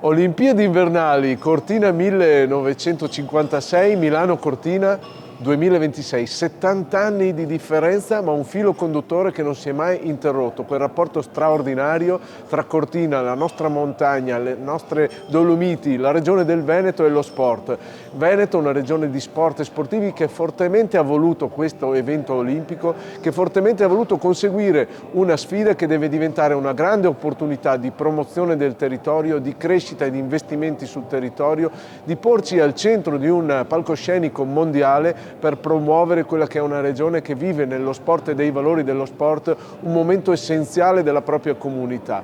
Olimpiadi invernali Cortina 1956, Milano Cortina 2026, 70 anni di differenza ma un filo conduttore che non si è mai interrotto, quel rapporto straordinario tra Cortina, la nostra montagna, le nostre Dolomiti, la regione del Veneto e lo sport. Veneto è una regione di sport e sportivi che fortemente ha voluto questo evento olimpico, che fortemente ha voluto conseguire una sfida che deve diventare una grande opportunità di promozione del territorio, di crescita e di investimenti sul territorio, di porci al centro di un palcoscenico mondiale per promuovere quella che è una regione che vive nello sport e dei valori dello sport un momento essenziale della propria comunità.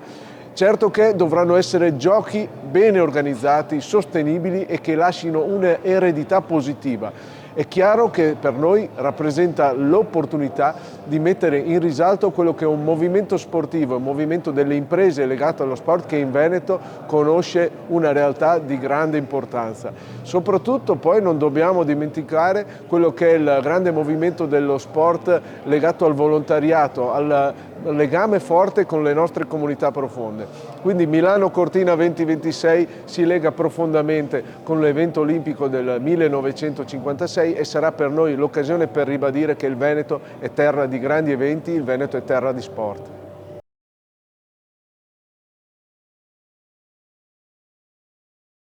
Certo che dovranno essere giochi bene organizzati, sostenibili e che lasciano un'eredità positiva. È chiaro che per noi rappresenta l'opportunità di mettere in risalto quello che è un movimento sportivo, un movimento delle imprese legato allo sport che in Veneto conosce una realtà di grande importanza. Soprattutto poi non dobbiamo dimenticare quello che è il grande movimento dello sport legato al volontariato, al legame forte con le nostre comunità profonde. Quindi Milano Cortina 2026 si lega profondamente con l'evento olimpico del 1956 e sarà per noi l'occasione per ribadire che il Veneto è terra di grandi eventi, il Veneto è terra di sport.